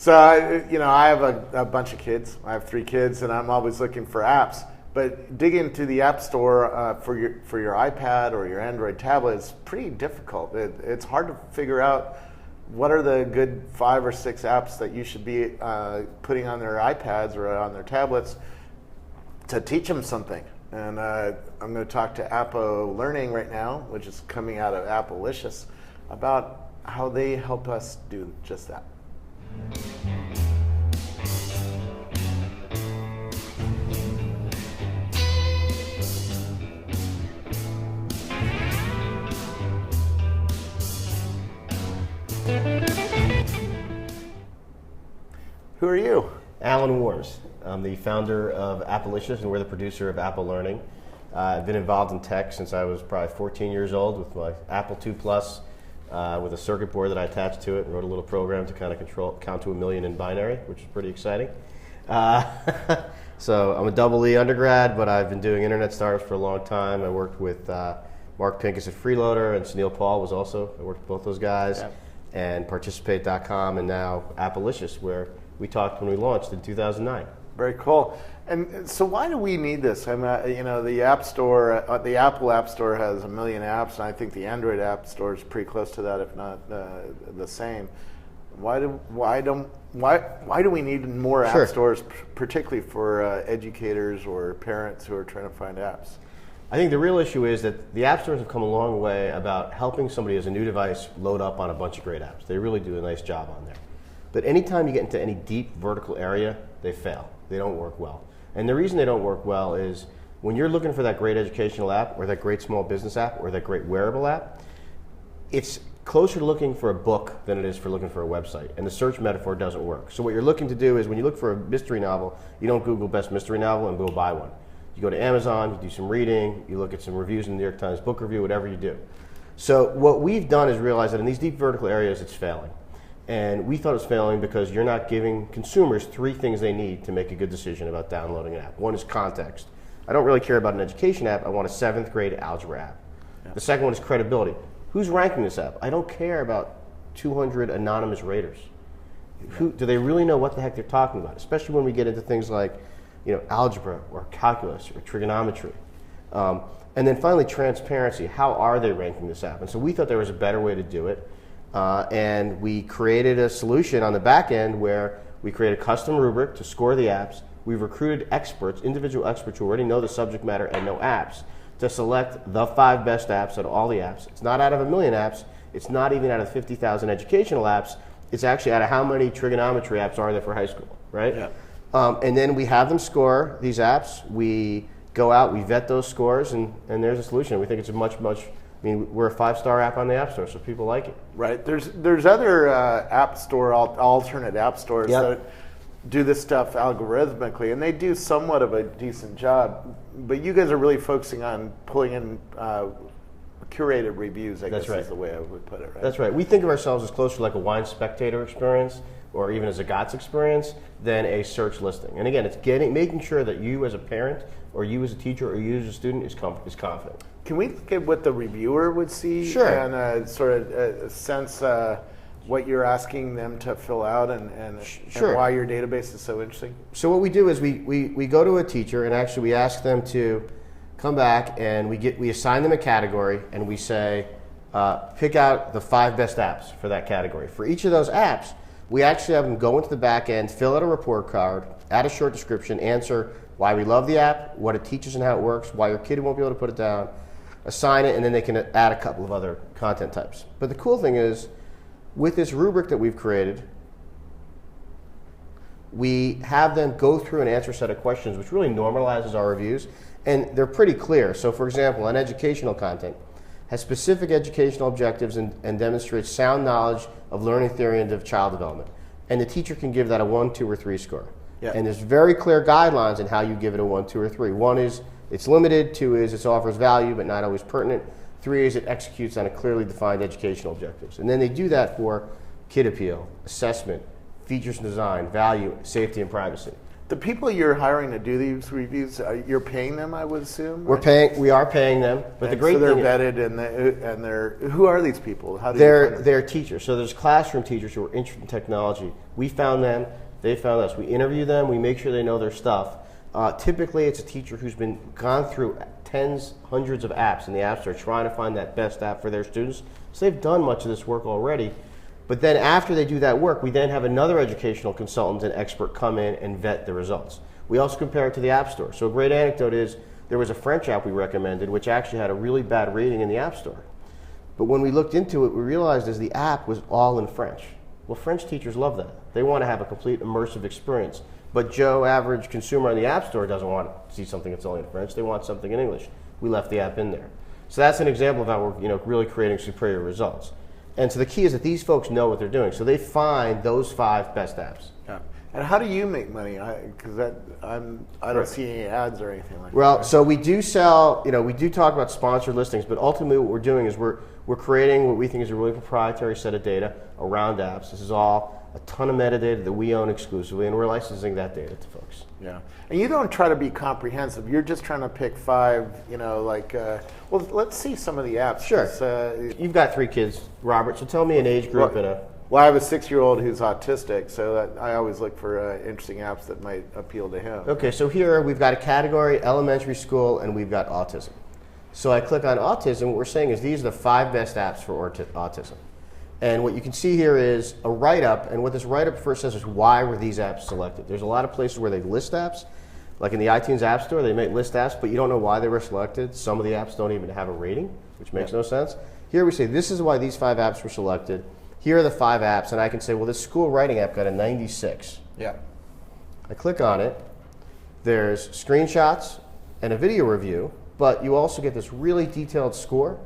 So, I have a bunch of kids. I have 3 kids, and I'm always looking for apps. But digging into the App Store for your iPad or your Android tablet is pretty difficult. It's hard to figure out what are the good 5 or 6 apps that you should be putting on their iPads or on their tablets to teach them something. And I'm going to talk to Appolearning right now, which is coming out of Appolearning, about how they help us do just that. Who are you? Alan Wars. I'm the founder of Appolearning, and we're the producer of Appolearning. I've been involved in tech since I was probably 14 years old with my Apple II Plus, with a circuit board that I attached to it and wrote a little program to kind of count to 1 million in binary, which is pretty exciting. So I'm a double E undergrad, but I've been doing internet startups for a long time. I worked with Mark Pincus at Freeloader, and Sunil Paul was also, I worked with both those guys, yep. And Participate.com, and now Appolearning, where we talked when we launched in 2009. Very cool. And so why do we need this? The App Store, the Apple App Store has 1 million apps, and I think the Android App Store is pretty close to that, if not the same. Why do we need more app stores, particularly for educators or parents who are trying to find apps? I think the real issue is that the app stores have come a long way about helping somebody as a new device load up on a bunch of great apps. They really do a nice job on there. But anytime you get into any deep vertical area, they fail. They don't work well. And the reason they don't work well is when you're looking for that great educational app or that great small business app or that great wearable app, it's closer to looking for a book than it is for looking for a website. And the search metaphor doesn't work. So what you're looking to do is when you look for a mystery novel, you don't Google best mystery novel and go buy one. You go to Amazon, you do some reading, you look at some reviews in the New York Times book review, whatever you do. So what we've done is realize that in these deep vertical areas, it's failing. And we thought it was failing because you're not giving consumers 3 things they need to make a good decision about downloading an app. One is context. I don't really care about an education app. I want a 7th grade algebra app. Yeah. The second one is credibility. Who's ranking this app? I don't care about 200 anonymous raters. Do they really know what the heck they're talking about? Especially when we get into things like algebra or calculus or trigonometry. And then finally, transparency. How are they ranking this app? And so we thought there was a better way to do it. And we created a solution on the back end where we created a custom rubric to score the apps. We've recruited experts, individual experts who already know the subject matter and know apps, to select the 5 best apps out of all the apps. It's not out of 1 million apps. It's not even out of 50,000 educational apps. It's actually out of how many trigonometry apps are there for high school, right? Yeah. And then we have them score these apps. We go out, we vet those scores, and there's a solution. We think it's a much we're a 5-star app on the App Store, so people like it. Right. There's other alternate app stores that do this stuff algorithmically, and they do somewhat of a decent job. But you guys are really focusing on pulling in curated reviews, I guess is the way I would put it, right? That's right. We think of ourselves as closer to like a wine spectator experience or even as a GOTS experience than a search listing. And again, it's making sure that you as a parent or you as a teacher or you as a student is confident. Can we look at what the reviewer would see? Sure. And sort of sense what you're asking them to fill out and why your database is so interesting? So what we do is we go to a teacher and actually we ask them to come back and we assign them a category and we say, pick out the 5 best apps for that category. For each of those apps, we actually have them go into the back end, fill out a report card, add a short description, answer why we love the app, what it teaches and how it works, why your kid won't be able to put it down, assign it, and then they can add a couple of other content types. But the cool thing is, with this rubric that we've created, we have them go through and answer a set of questions, which really normalizes our reviews, and they're pretty clear. So for example, on educational content, has specific educational objectives and demonstrates sound knowledge of learning theory and of child development. And the teacher can give that a 1, 2, or 3 score. Yeah. And there's very clear guidelines on how you give it a 1, 2, or 3. 1 is it's limited, 2 is it offers value but not always pertinent, 3 is it executes on a clearly defined educational objectives. And then they do that for kid appeal, assessment, features and design, value, safety, and privacy. The people you're hiring to do these reviews, you're paying them, I would assume. We are paying them, but the great so they're thing vetted and they're. Who are these people? How do you find them? They're teachers. So there's classroom teachers who are interested in technology. We found them. They found us. We interview them. We make sure they know their stuff. Typically, it's a teacher who's gone through tens, hundreds of apps in the App Store trying to find that best app for their students. So they've done much of this work already. But then after they do that work, we then have another educational consultant and expert come in and vet the results. We also compare it to the App Store. So a great anecdote is there was a French app we recommended which actually had a really bad rating in the App Store. But when we looked into it, we realized as the app was all in French. Well, French teachers love that. They want to have a complete immersive experience. But Joe, average consumer on the App Store, doesn't want to see something that's only in French. They want something in English. We left the app in there. So that's an example of how we're really creating superior results. And so the key is that these folks know what they're doing. So they find those 5 best apps. Yeah. And how do you make money? Because I don't see any ads or anything like that. Well, so we do sell, we do talk about sponsored listings, but ultimately what we're doing is we're creating what we think is a really proprietary set of data around apps. This is all a ton of metadata that we own exclusively, and we're licensing that data to folks. Yeah. And you don't try to be comprehensive. You're just trying to pick 5, well, let's see some of the apps. Sure. You've got 3 kids, Robert, so tell me an age group and a... Well, I have a 6-year-old who's autistic, so that I always look for interesting apps that might appeal to him. Okay, so here we've got a category, elementary school, and we've got autism. So I click on autism. What we're saying is these are the 5 best apps for autism. And what you can see here is a write-up, and what this write-up first says is why were these apps selected. There's a lot of places where they list apps, like in the iTunes App Store, they might list apps, but you don't know why they were selected. Some of the apps don't even have a rating, which makes no sense. Here we say this is why these 5 apps were selected. Here are the 5 apps, and I can say, well, this school writing app got a 96. Yeah. I click on it. There's screenshots and a video review, but you also get this really detailed score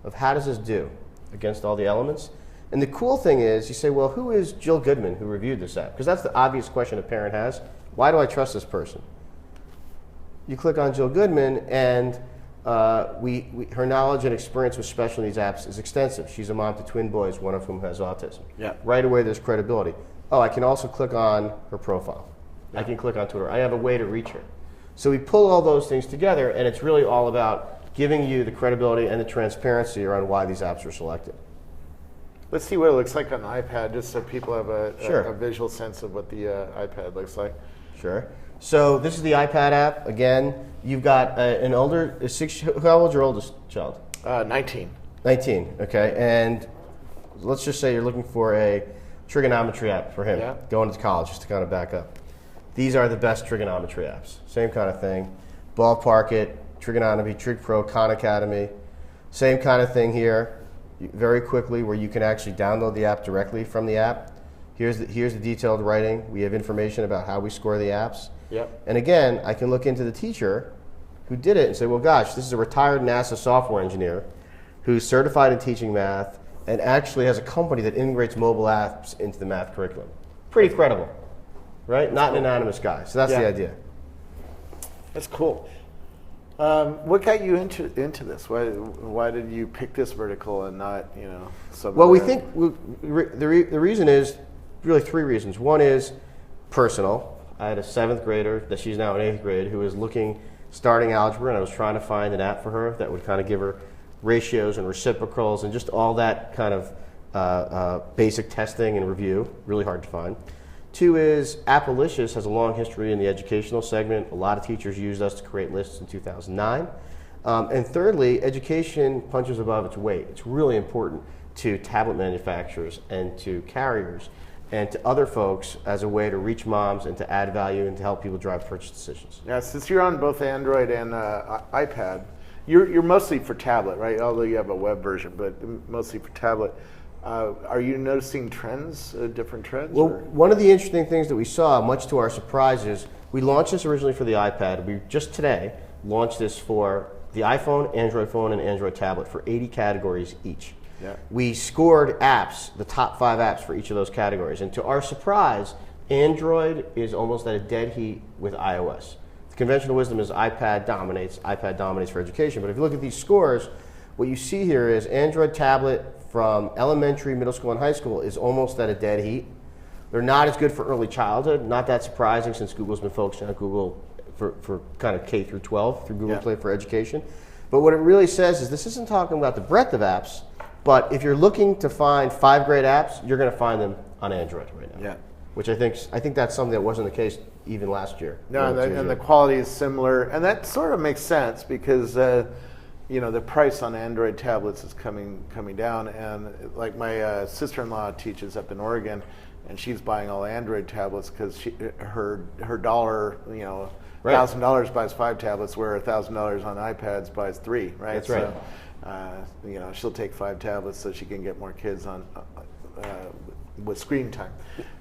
of how does this do against all the elements. And the cool thing is, you say, well, who is Jill Goodman who reviewed this app? Because that's the obvious question a parent has. Why do I trust this person? You click on Jill Goodman, and her knowledge and experience with special needs apps is extensive. She's a mom to twin boys, one of whom has autism. Yeah. Right away, there's credibility. Oh, I can also click on her profile. I can click on Twitter. I have a way to reach her. So we pull all those things together, and it's really all about giving you the credibility and the transparency around why these apps were selected. Let's see what it looks like on the iPad, just so people have a visual sense of what the iPad looks like. Sure. So this is the iPad app. Again, you've got an older, how old is your oldest child? 19. 19, okay. And let's just say you're looking for a trigonometry app for him, going to college, just to kind of back up. These are the best trigonometry apps. Same kind of thing. Ballpark It, Trigonometry, Trig Pro, Khan Academy. Same kind of thing here. Very quickly, where you can actually download the app directly from the app. Here's the detailed writing. We have information about how we score the apps. Yep. And again, I can look into the teacher who did it and say, well, gosh, this is a retired NASA software engineer who's certified in teaching math and actually has a company that integrates mobile apps into the math curriculum. Pretty credible, right? Not an anonymous guy. So that's the idea. That's cool. What got you into this? Why did you pick this vertical and not some? Well, we think the reason is really 3 reasons. One is personal. I had a 7th grader that she's now in 8th grade who was starting algebra, and I was trying to find an app for her that would kind of give her ratios and reciprocals and just all that kind of basic testing and review. Really hard to find. 2 is Appolearning has a long history in the educational segment. A lot of teachers used us to create lists in 2009. And thirdly, education punches above its weight. It's really important to tablet manufacturers and to carriers and to other folks as a way to reach moms and to add value and to help people drive purchase decisions. Yeah, since you're on both Android and iPad, you're mostly for tablet, right? Although you have a web version, but mostly for tablet. Are you noticing trends, different trends? Well, one of the interesting things that we saw, much to our surprise, is we launched this originally for the iPad. We just today launched this for the iPhone, Android phone, and Android tablet for 80 categories each. Yeah. We scored apps, the top 5 apps for each of those categories. And to our surprise, Android is almost at a dead heat with iOS. The conventional wisdom is iPad dominates for education. But if you look at these scores, what you see here is Android tablet from elementary, middle school, and high school is almost at a dead heat. They're not as good for early childhood. Not that surprising since Google's been focusing on Google for kind of K through 12 through Google Play for education. But what it really says is this isn't talking about the breadth of apps, but if you're looking to find 5 great apps, you're going to find them on Android right now. Yeah. Which I think that's something that wasn't the case even last year. No, and the quality is similar, and that sort of makes sense because the price on Android tablets is coming down, and like my sister-in-law teaches up in Oregon, and she's buying all Android tablets because her dollar, $1,000 buys 5 tablets, where $1,000 on iPads buys 3. Right. That's right. So, she'll take 5 tablets so she can get more kids on with screen time.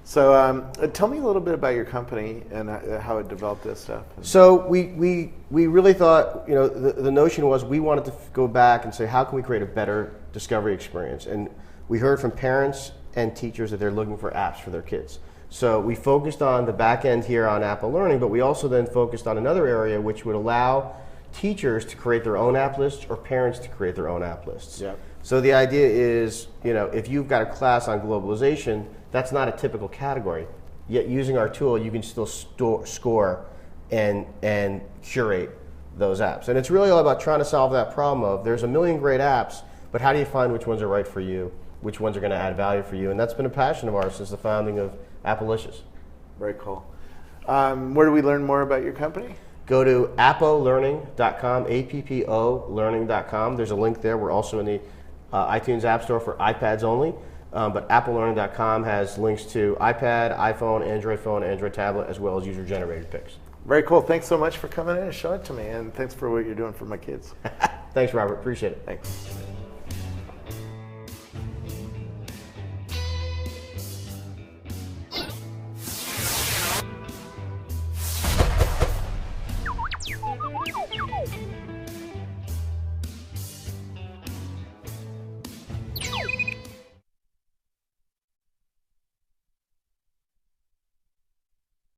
So tell me a little bit about your company and how it developed this stuff. So we really thought, the notion was we wanted to go back and say, how can we create a better discovery experience? And we heard from parents and teachers that they're looking for apps for their kids. So we focused on the back end here on Appolearning, but we also then focused on another area which would allow teachers to create their own app lists or parents to create their own app lists. Yep. So the idea is, if you've got a class on globalization, that's not a typical category. Yet using our tool, you can still score and curate those apps. And it's really all about trying to solve that problem of there's a million great apps, but how do you find which ones are right for you, which ones are going to add value for you? And that's been a passion of ours since the founding of Appalicious. Very cool. Where do we learn more about your company? Go to appolearning.com, APPO learning.com. There's a link there. We're also in the iTunes App Store for iPads only. But appolearning.com has links to iPad, iPhone, Android phone, Android tablet, as well as user-generated pics. Very cool. Thanks so much for coming in and showing it to me, and thanks for what you're doing for my kids. Thanks, Robert. Appreciate it. Thanks.